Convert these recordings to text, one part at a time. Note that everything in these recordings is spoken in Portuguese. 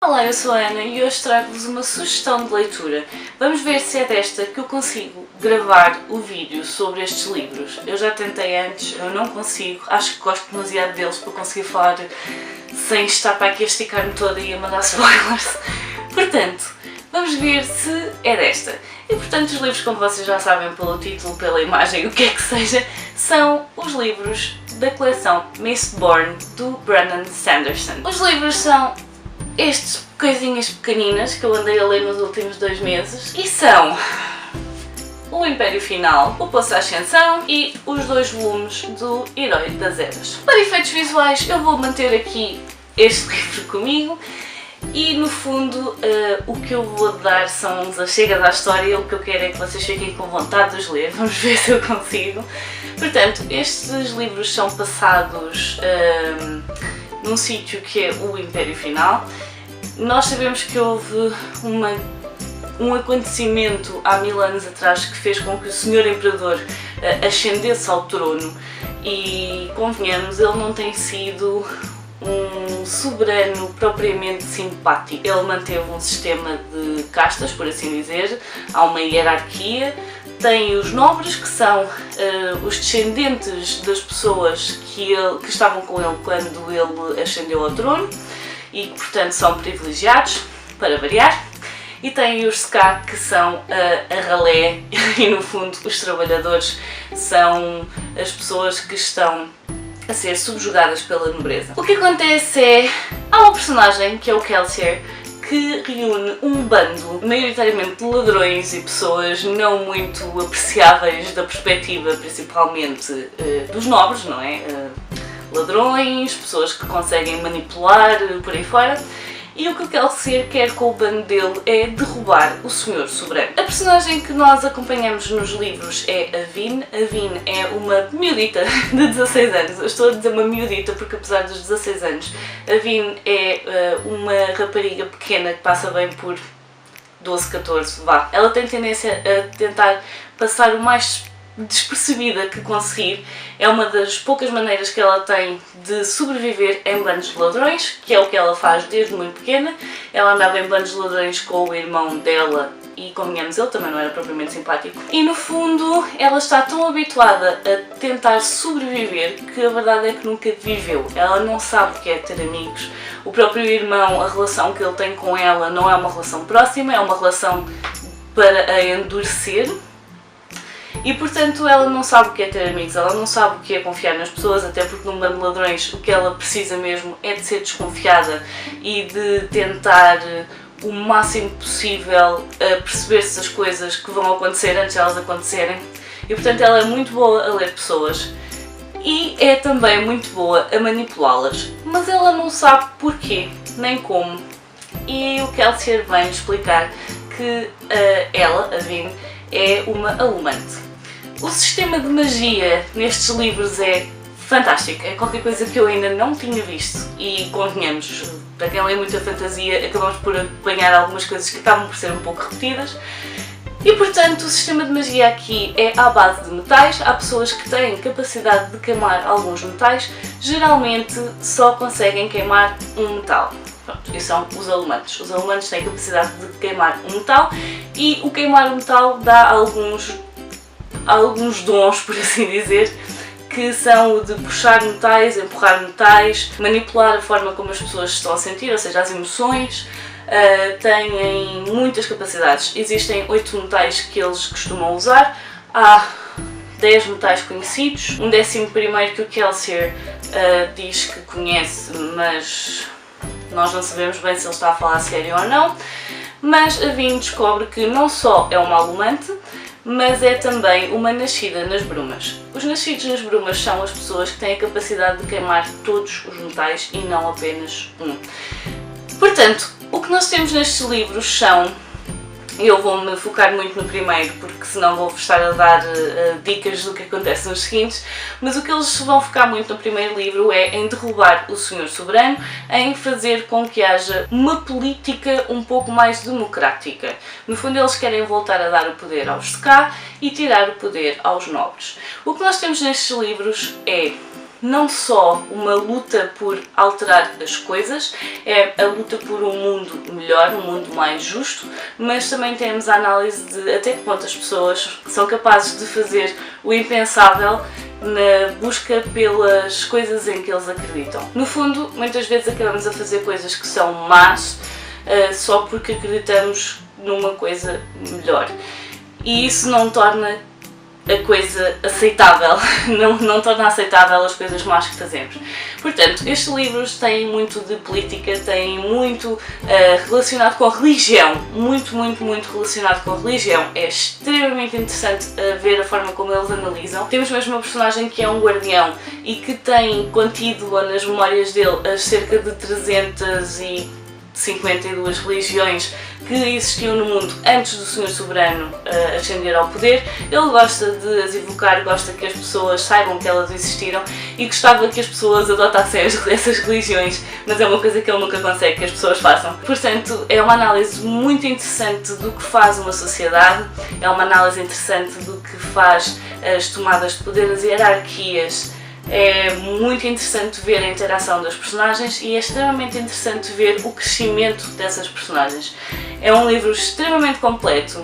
Olá, eu sou a Ana e hoje trago-vos uma sugestão de leitura. Vamos ver se é desta que eu consigo gravar o vídeo sobre estes livros. Eu já tentei antes, eu não consigo, acho que gosto demasiado deles para conseguir falar sem estar para aqui a esticar-me toda e a mandar spoilers. Portanto, vamos ver se é desta. E portanto os livros, como vocês já sabem pelo título, pela imagem, o que é que seja, são os livros da coleção Mistborn do Brandon Sanderson. Os livros são estas coisinhas pequeninas que eu andei a ler nos últimos 2 meses e são O Império Final, O Poço da Ascensão e os 2 volumes do Herói das Eras. Para efeitos visuais eu vou manter aqui este livro comigo e no fundo o que eu vou dar são uns achegas à história. O que eu quero é que vocês fiquem com vontade de os ler, vamos ver se eu consigo. Portanto, estes livros são passados num sítio que é o Império Final. Nós sabemos que houve um acontecimento há 1000 anos atrás que fez com que o Senhor Imperador ascendesse ao trono e, convenhamos, ele não tem sido um soberano propriamente simpático. Ele manteve um sistema de castas, por assim dizer, há uma hierarquia. Tem os nobres, que são os descendentes das pessoas que estavam com ele quando ele ascendeu ao trono e que, portanto, são privilegiados, para variar. E tem os Ska, que são a ralé e, no fundo, os trabalhadores são as pessoas que estão a ser subjugadas pela nobreza. O que acontece é, há uma personagem, que é o Kelsier, que reúne um bando, maioritariamente de ladrões e pessoas não muito apreciáveis da perspectiva, principalmente dos nobres, não é? Ladrões, pessoas que conseguem manipular, por aí fora. E o que o Kelsier quer com o bando dele é derrubar o Senhor Soberano. A personagem que nós acompanhamos nos livros é a Vin. A Vin é uma miudita de 16 anos. Eu estou a dizer uma miudita porque, apesar dos 16 anos, a Vin é uma rapariga pequena que passa bem por 12, 14, vá. Ela tem tendência a tentar passar o mais despercebida que conseguir. É uma das poucas maneiras que ela tem de sobreviver em bandos de ladrões, que é o que ela faz desde muito pequena. Ela andava em bandos de ladrões com o irmão dela e, convenhamos, ele também não era propriamente simpático. E no fundo ela está tão habituada a tentar sobreviver que a verdade é que nunca viveu. Ela não sabe o que é ter amigos. O próprio irmão, a relação que ele tem com ela não é uma relação próxima, é uma relação para a endurecer. E portanto ela não sabe o que é ter amigos, ela não sabe o que é confiar nas pessoas, até porque num bando de ladrões o que ela precisa mesmo é de ser desconfiada e de tentar o máximo possível a perceber-se as coisas que vão acontecer antes de elas acontecerem. E portanto ela é muito boa a ler pessoas e é também muito boa a manipulá-las, mas ela não sabe porquê, nem como. E o Kelsier vem explicar que ela, a Vin, é uma alumante. O sistema de magia nestes livros é fantástico, é qualquer coisa que eu ainda não tinha visto e, convenhamos, para quem lê muita fantasia acabamos por apanhar algumas coisas que acabam por ser um pouco repetidas. E portanto o sistema de magia aqui é à base de metais. Há pessoas que têm capacidade de queimar alguns metais, geralmente só conseguem queimar um metal. Pronto, e são os alumantes. Os alumantes têm capacidade de queimar um metal e o queimar o metal dá alguns dons, por assim dizer, que são o de puxar metais, empurrar metais, manipular a forma como as pessoas se estão a sentir, ou seja, as emoções. Têm muitas capacidades. Existem 8 metais que eles costumam usar. Há 10 metais conhecidos. Um 11º que o Kelsier diz que conhece, mas nós não sabemos bem se ele está a falar sério ou não. Mas a Vin descobre que não só é uma alumante, mas é também uma nascida nas brumas. Os nascidos nas brumas são as pessoas que têm a capacidade de queimar todos os metais e não apenas um. Portanto, o que nós temos nestes livros são, eu vou-me focar muito no primeiro porque senão vou estar a dar dicas do que acontece nos seguintes, mas o que eles vão focar muito no primeiro livro é em derrubar o Senhor Soberano, em fazer com que haja uma política um pouco mais democrática. No fundo eles querem voltar a dar o poder aos Ska e tirar o poder aos nobres. O que nós temos nestes livros é não só uma luta por alterar as coisas, é a luta por um mundo melhor, um mundo mais justo, mas também temos a análise de até que ponto as pessoas são capazes de fazer o impensável na busca pelas coisas em que eles acreditam. No fundo, muitas vezes acabamos a fazer coisas que são más só porque acreditamos numa coisa melhor. E isso não torna a coisa aceitável, não torna aceitável as coisas más que fazemos. Portanto, estes livros têm muito de política, têm muito relacionado com a religião, muito relacionado com a religião. É extremamente interessante ver a forma como eles analisam. Temos mesmo uma personagem que é um guardião e que tem contido nas memórias dele as cerca de 352 religiões que existiam no mundo antes do Senhor Soberano ascender ao poder. Ele gosta de as evocar, gosta que as pessoas saibam que elas existiram e gostava que as pessoas adotassem essas religiões, mas é uma coisa que ele nunca consegue que as pessoas façam. Portanto, é uma análise muito interessante do que faz uma sociedade, é uma análise interessante do que faz as tomadas de poder, as hierarquias. É muito interessante ver a interação das personagens e é extremamente interessante ver o crescimento dessas personagens. É um livro extremamente completo,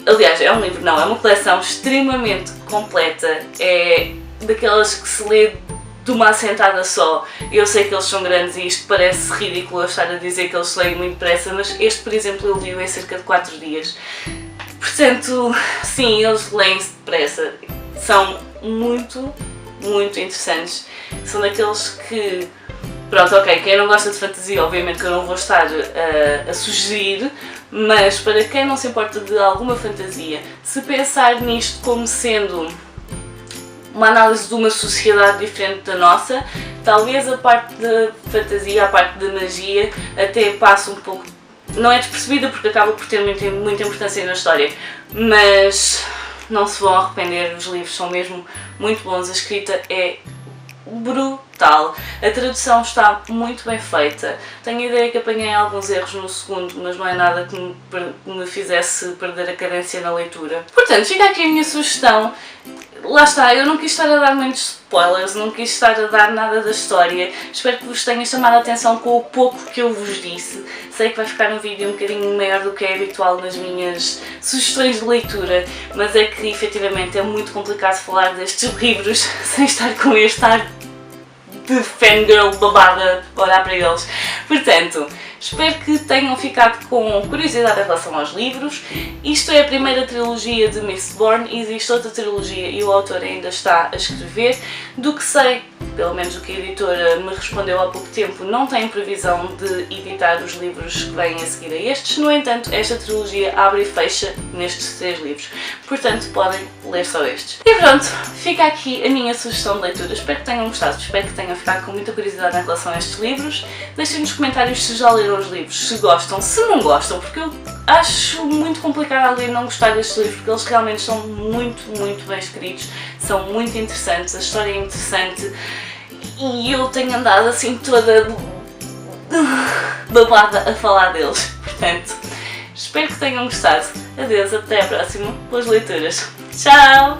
aliás, é uma coleção extremamente completa, é daquelas que se lê de uma assentada só. Eu sei que eles são grandes e isto parece ridículo eu estar a dizer que eles se leem muito depressa, mas este, por exemplo, eu li-o em cerca de 4 dias. Portanto, sim, eles leem-se depressa. São muito interessantes. São daqueles que, pronto, ok, quem não gosta de fantasia, obviamente que eu não vou estar a sugerir, mas para quem não se importa de alguma fantasia, se pensar nisto como sendo uma análise de uma sociedade diferente da nossa, talvez a parte da fantasia, a parte da magia, até passe um pouco, não é despercebida porque acaba por ter muita importância na história, mas não se vão arrepender, os livros são mesmo muito bons, a escrita é brutal, a tradução está muito bem feita. Tenho a ideia que apanhei alguns erros no segundo, mas não é nada que me fizesse perder a cadência na leitura. Portanto, fica aqui a minha sugestão. Lá está, eu não quis estar a dar muitos spoilers, não quis estar a dar nada da história. Espero que vos tenha chamado a atenção com o pouco que eu vos disse. Sei que vai ficar um vídeo um bocadinho maior do que é habitual nas minhas sugestões de leitura, mas é que efetivamente é muito complicado falar destes livros sem estar com este ar de fangirl babada a olhar para eles. Portanto, espero que tenham ficado com curiosidade em relação aos livros. Isto é a primeira trilogia de Mistborn, existe outra trilogia e o autor ainda está a escrever. Do que sei, pelo menos o que a editora me respondeu há pouco tempo, não tem previsão de editar os livros que vêm a seguir a estes. No entanto, esta trilogia abre e fecha nestes 3 livros, portanto podem ler só estes. E pronto, fica aqui a minha sugestão de leitura. Espero que tenham gostado, espero que tenham ficado com muita curiosidade em relação a estes livros. Deixem nos comentários se já leram os livros, se gostam, se não gostam, porque eu acho muito complicado alguém não gostar destes livros, porque eles realmente são muito bem escritos, são muito interessantes, a história é interessante e eu tenho andado assim toda babada a falar deles. Portanto, espero que tenham gostado. Adeus, até à próxima. Boas leituras. Tchau!